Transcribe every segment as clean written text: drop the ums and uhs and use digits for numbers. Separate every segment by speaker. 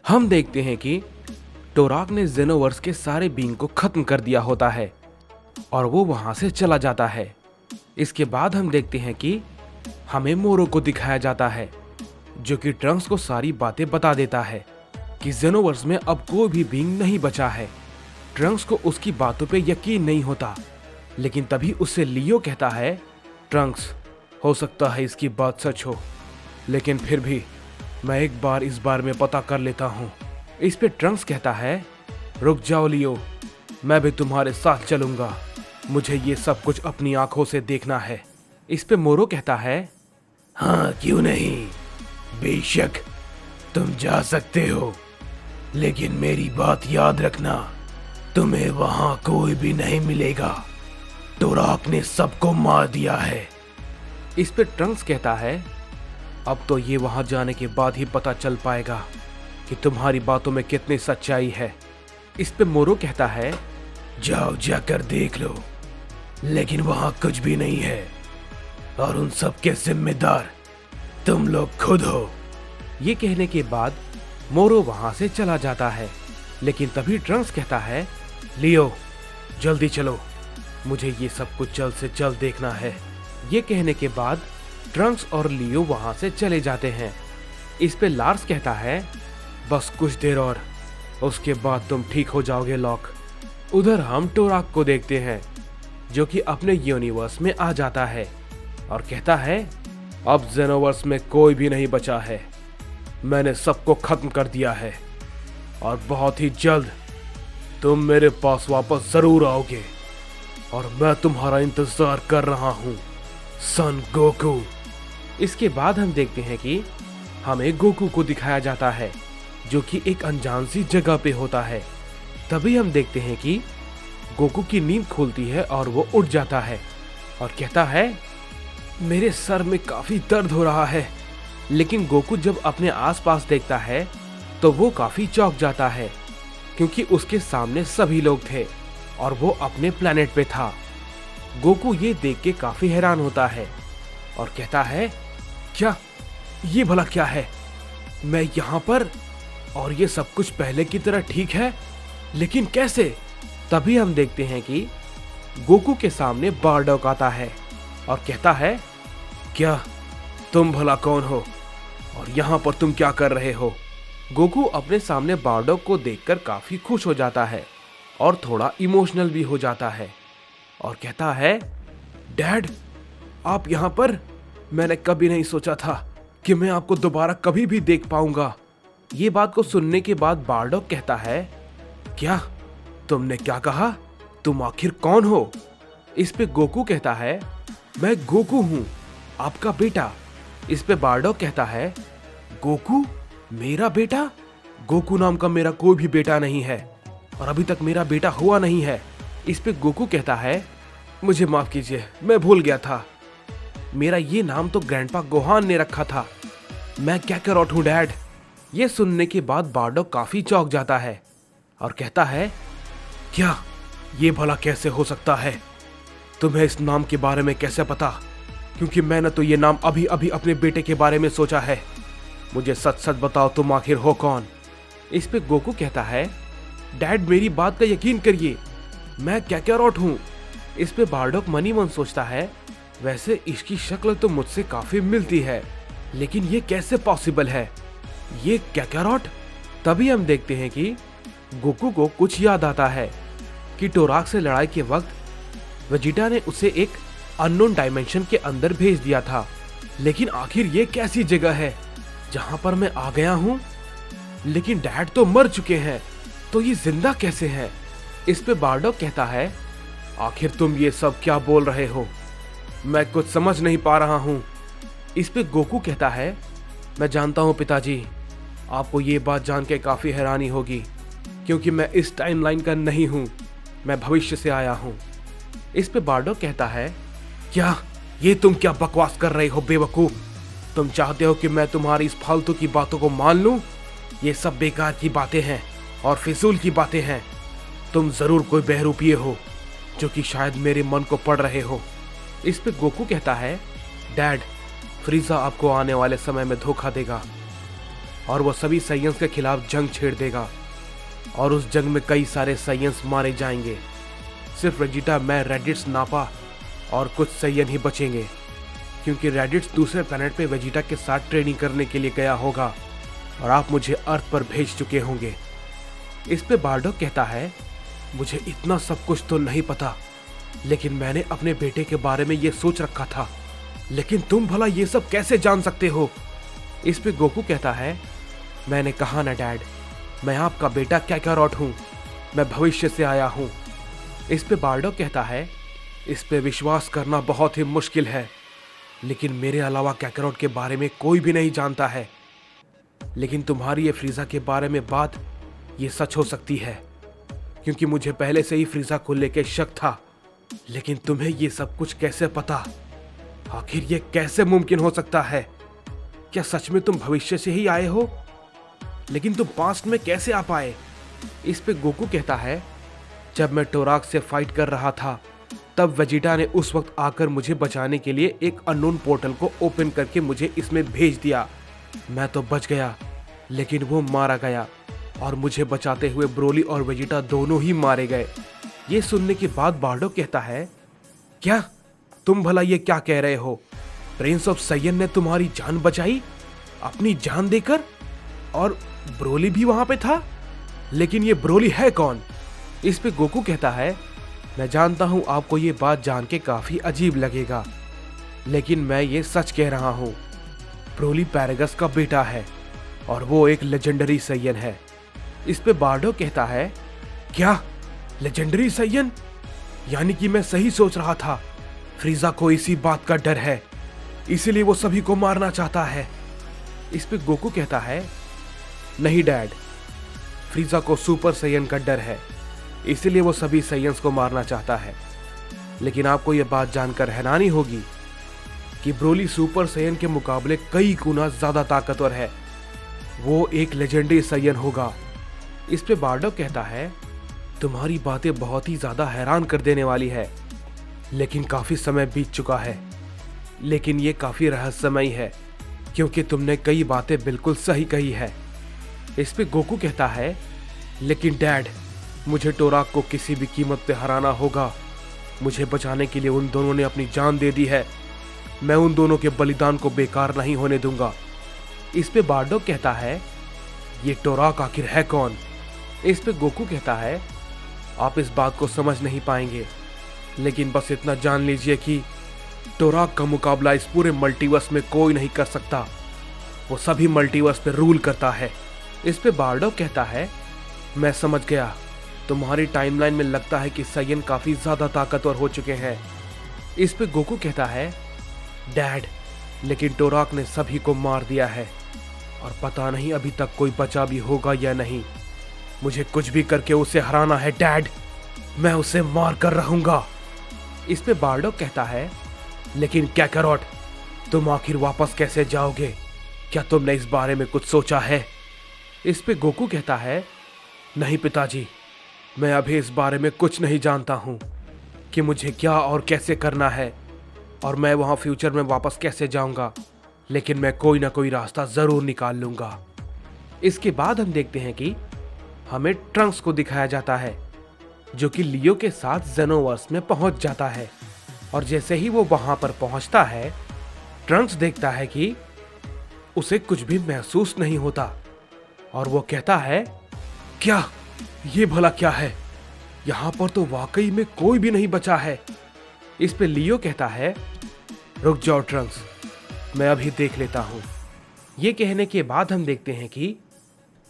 Speaker 1: हम देखते हैं कि टोराक ने जेनोवर्स के सारे बींग को खत्म कर दिया होता है और वो वहां से चला जाता है। इसके बाद हम देखते हैं कि हमें मोरो को दिखाया जाता है जो कि ट्रंक्स को सारी बातें बता देता है कि जेनोवर्स में अब कोई भी बींग नहीं बचा है। ट्रंक्स को उसकी बातों पे यकीन नहीं होता, लेकिन तभी उससे लियो कहता है, ट्रंक्स, हो सकता है इसकी बात सच हो, लेकिन फिर भी मैं एक बार इस बारे में पता कर लेता हूँ। इस पे ट्रंक्स कहता है, रुक जाओ लियो, मैं भी तुम्हारे साथ चलूंगा, मुझे ये सब कुछ अपनी आंखों से देखना है। इस पे मोरो कहता है, हाँ क्यों नहीं, बेशक तुम जा सकते हो, लेकिन मेरी बात याद रखना, तुम्हें वहां कोई भी नहीं मिलेगा, टोराक ने सबको मार दिया है। इस पे ट्रंक्स कहता है, अब तो ये वहां जाने के बाद ही पता चल पाएगा कि तुम्हारी बातों में कितनी सच्चाई है। इस पे मोरो कहता है, जाओ जाकर देख लो, लेकिन वहां कुछ भी नहीं है और उन सब के जिम्मेदार तुम लोग खुद हो। ये कहने के बाद मोरो वहां से चला जाता है, लेकिन तभी ट्रंक्स कहता है, लियो जल्दी चलो, मुझे ये सब कुछ जल्द से जल्द देखना है। ये कहने के बाद ट्रंक्स और लियो वहां से चले जाते हैं। इस पे लार्स कहता है, बस कुछ देर और, उसके बाद तुम ठीक हो जाओगे लॉक। उधर हम टोराक को देखते हैं जो कि अपने यूनिवर्स में आ जाता है और कहता है, अब जेनोवर्स में कोई भी नहीं बचा है, मैंने सबको खत्म कर दिया है और बहुत ही जल्द तुम मेरे पास वापस जरूर आओगे और मैं तुम्हारा इंतजार कर रहा हूं, सन गोकू। इसके बाद हम देखते हैं कि हमें गोकू को दिखाया जाता है जो कि एक अनजान सी जगह पे होता है। तभी हम देखते हैं कि गोकू की नींद खुलती है और वो उठ जाता है और कहता है, मेरे सर में काफी दर्द हो रहा है। लेकिन गोकू जब अपने आसपास देखता है तो वो काफी चौंक जाता है क्योंकि उसके सामने सभी लोग थे और वो अपने प्लेनेट पे था। गोकू ये देख के काफी हैरान होता है और कहता है, क्या ये भला क्या है, मैं यहाँ पर और ये सब कुछ पहले की तरह ठीक है, लेकिन कैसे। तभी हम देखते हैं कि गोकू के सामने बारडॉक आता है और कहता है, क्या तुम भला कौन हो और यहाँ पर तुम क्या कर रहे हो। गोकू अपने सामने बारडॉक को देखकर काफी खुश हो जाता है और थोड़ा इमोशनल भी हो जाता है और कहता है, डैड आप यहाँ पर, मैंने कभी नहीं सोचा था कि मैं आपको दोबारा कभी भी देख पाऊंगा। ये बात को सुनने के बाद बारडॉक कहता है, क्या तुमने क्या कहा, तुम आखिर कौन हो। इस पे गोकू कहता है, मैं गोकू हूँ, आपका बेटा। इस पे बारडॉक कहता है, गोकू मेरा बेटा, गोकू नाम का मेरा कोई भी बेटा नहीं है और अभी तक मेरा बेटा हुआ नहीं है। इस पे गोकू कहता है, मुझे माफ कीजिए, मैं भूल गया था, मेरा ये नाम तो ग्रैंडपा गोहान ने रखा था, मैं कैकरॉट हूँ डैड। ये सुनने के बाद बारडॉक काफी चौंक जाता है और कहता है, क्या ये भला कैसे हो सकता है, तुम्हें इस नाम के बारे में कैसे पता, क्योंकि मैंने तो ये नाम अभी अभी अपने बेटे के बारे में सोचा है, मुझे सच सच बताओ तुम आखिर हो कौन। इस पे गोकू कहता है, डैड मेरी बात का यकीन करिए, मैं कैकरॉट हूँ। इस पे बारडॉक मनी मन सोचता है, वैसे इसकी शक्ल तो मुझसे काफी मिलती है, लेकिन ये कैसे पॉसिबल है, ये कैकरॉट। तभी हम देखते हैं कि गोकू को कुछ याद आता है कि टोराक से लड़ाई के वक्त वेजिटा ने उसे एक अननोन डायमेंशन के अंदर भेज दिया था, लेकिन आखिर ये कैसी जगह है जहां पर मैं आ गया हूं, लेकिन डैड तो मर चुके हैं, तो ये जिंदा कैसे हैं। इस पे बारडॉक कहता है, आखिर तुम ये सब क्या बोल रहे हो, मैं कुछ समझ नहीं पा रहा हूं। इस पे गोकू कहता है, मैं जानता हूं पिताजी, आपको ये बात जान के काफी हैरानी होगी क्योंकि मैं इस टाइमलाइन का नहीं हूं, मैं भविष्य से आया हूं। इस पे बारडॉक कहता है, क्या ये तुम क्या बकवास कर रहे हो बेवकूफ, तुम चाहते हो कि मैं तुम्हारी इस फालतू की बातों को मान लूं, ये सब बेकार की बातें हैं और फिजूल की बातें हैं, तुम जरूर कोई बहरूपिये हो जो कि शायद मेरे मन को पढ़ रहे हो। इस पे गोकू कहता है, डैड फ्रीजा आपको आने वाले समय में धोखा देगा, और वो सभी साइयंस के खिलाफ जंग छेड़ देगा और उस जंग में कई सारे साइयंस मारे जाएंगे। सिर्फ वेजिटा, मैं, रेडिट्स, नापा और कुछ साइयन ही बचेंगे, क्योंकि रेडिट्स दूसरे प्लेनेट पे वेजिटा के साथ ट्रेनिंग करने के लिए गया होगा और आप मुझे अर्थ पर भेज चुके होंगे। इस पे बार्डोक कहता है, मुझे इतना सब कुछ तो नहीं पता, लेकिन मैंने अपने बेटे के बारे में ये सोच रखा था। लेकिन तुम भला ये सब कैसे जान सकते हो? इस पे गोकू कहता है, मैंने कहा ना डैड, मैं आपका बेटा कैकारॉट हूँ, मैं भविष्य से आया हूँ। इस पे बार्डोक कहता है, इस पे विश्वास करना बहुत ही मुश्किल है, लेकिन मेरे अलावा कैकारॉट के बारे में कोई भी नहीं जानता है। लेकिन तुम्हारी ये फ्रीजा के बारे में बात ये सच हो सकती है, क्योंकि मुझे पहले से ही फ्रीजा को लेके शक था। लेकिन तुम्हें ये सब कुछ कैसे पता? आखिर ये कैसे मुमकिन हो सकता है? क्या सच में तुम भविष्य से ही आए हो? लेकिन तुम पास्ट में कैसे आ पाए? इस पे गोकू कहता है, जब मैं टोराक से फाइट कर रहा था तब वेजिटा ने उस वक्त आकर मुझे बचाने के लिए एक अननोन पोर्टल को ओपन करके मुझे इसमें भेज दिया। मैं तो बच गया, लेकिन वो मारा गया और मुझे बचाते हुए ब्रोली और वेजिटा दोनों ही मारे गए। ये सुनने के बाद बार्डोक कहता है, क्या तुम भला ये क्या कह रहे हो? प्रिंस ऑफ साइयन ने तुम्हारी जान बचाई अपनी जान देकर? और ब्रोली भी वहां पे था? लेकिन ये ब्रोली है कौन? इस पे गोकू कहता है, मैं जानता हूं आपको ये बात जान के काफी अजीब लगेगा, लेकिन मैं ये सच कह रहा हूं। ब्रोली पैरागस का बेटा है और वो एक लेजेंडरी साइयन है। इस पे बार्डोक कहता है, क्या लेजेंडरी साइयन? यानी कि मैं सही सोच रहा था। फ्रीजा को इसी बात का डर है, इसीलिए वो सभी को मारना चाहता है। इस पे गोकू कहता है, नहीं डैड, फ्रीजा को सुपर साइयन का डर है, इसीलिए वो सभी साइयंस को मारना चाहता है। लेकिन आपको यह बात जानकर हैरानी होगी कि ब्रोली सुपर साइयन के मुकाबले कई गुना ज्यादा ताकतवर है। वो एक लेजेंडरी साइयन होगा। इस पे बार्डोक कहता है, तुम्हारी बातें बहुत ही ज्यादा हैरान कर देने वाली है, लेकिन काफी समय बीत चुका है। लेकिन ये काफी रहस्यमयी है, क्योंकि तुमने कई बातें बिल्कुल सही कही है। इस पे गोकू कहता है, लेकिन डैड, मुझे टोराक को किसी भी कीमत पे हराना होगा। मुझे बचाने के लिए उन दोनों ने अपनी जान दे दी है। मैं उन दोनों के बलिदान को बेकार नहीं होने दूंगा। इस पे बार्डोक कहता है, ये टोराक आखिर है कौन? इस पे गोकू कहता है, आप इस बात को समझ नहीं पाएंगे, लेकिन बस इतना जान लीजिए कि टोराक का मुकाबला इस पूरे मल्टीवर्स में कोई नहीं कर सकता। वो सभी मल्टीवर्स पे रूल करता है। इस पे बार्डोक कहता है, मैं समझ गया, तुम्हारी टाइमलाइन में लगता है कि साइयन काफी ज्यादा ताकतवर हो चुके हैं। इस पे गोकू कहता है, डैड, लेकिन टोराक ने सभी को मार दिया है और पता नहीं अभी तक कोई बचा भी होगा या नहीं। मुझे कुछ भी करके उसे हराना है डैड, मैं उसे मार कर रहूंगा। इस पे बार्डोक कहता है, लेकिन कैकारॉट, तुम आखिर वापस कैसे जाओगे? क्या तुमने इस बारे में कुछ सोचा है? इस पे गोकू कहता है, नहीं पिताजी, मैं अभी इस बारे में कुछ नहीं जानता हूं कि मुझे क्या और कैसे करना है और मैं वहां फ्यूचर में वापस कैसे जाऊंगा, लेकिन मैं कोई ना कोई रास्ता जरूर निकाल लूंगा। इसके बाद हम देखते हैं कि हमें ट्रंक्स को दिखाया जाता है, जो कि लियो के साथ जेनोवर्स में पहुंच जाता है। और जैसे ही वो वहां पर पहुंचता है, ट्रंक्स देखता है कि उसे कुछ भी महसूस नहीं होता और वो कहता है, क्या ये भला क्या है? यहां पर तो वाकई में कोई भी नहीं बचा है। इस पे लियो कहता है, रुक जाओ ट्रंक्स, मैं अभी देख लेता हूं। ये कहने के बाद हम देखते हैं कि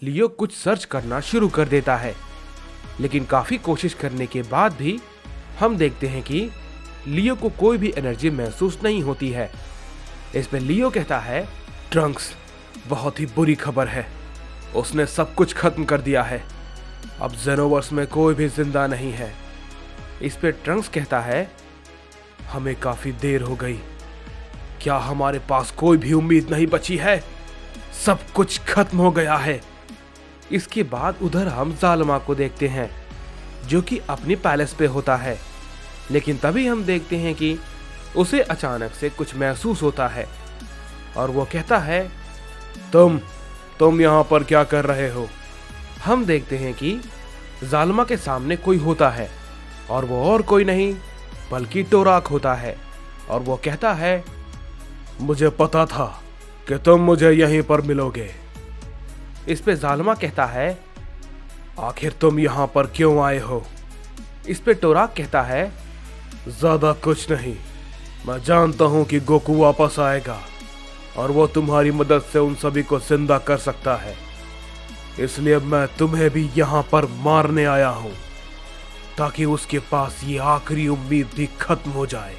Speaker 1: लियो कुछ सर्च करना शुरू कर देता है, लेकिन काफी कोशिश करने के बाद भी हम देखते हैं कि लियो को कोई भी एनर्जी महसूस नहीं होती है। इस पे लियो कहता है, ट्रंक्स, बहुत ही बुरी खबर है, उसने सब कुछ खत्म कर दिया है। अब जेनोवर्स में कोई भी जिंदा नहीं है। इस पे ट्रंक्स कहता है, हमें काफी देर हो गई, क्या हमारे पास कोई भी उम्मीद नहीं बची है? सब कुछ खत्म हो गया है। इसके बाद उधर हम जालमा को देखते हैं, जो कि अपनी पैलेस पे होता है, लेकिन तभी हम देखते हैं कि उसे अचानक से कुछ महसूस होता है और वो कहता है, तुम यहाँ पर क्या कर रहे हो? हम देखते हैं कि जालिमा के सामने कोई होता है और वो और कोई नहीं बल्कि टोराक होता है और वो कहता है, मुझे पता था कि तुम मुझे यहीं पर मिलोगे। इस पे जालिमा कहता है, आखिर तुम यहाँ पर क्यों आए हो? इस पे टोराक कहता है, ज्यादा कुछ नहीं, मैं जानता हूं कि गोकू वापस आएगा और वो तुम्हारी मदद से उन सभी को जिंदा कर सकता है, इसलिए मैं तुम्हें भी यहाँ पर मारने आया हूं ताकि उसके पास ये आखिरी उम्मीद भी खत्म हो जाए।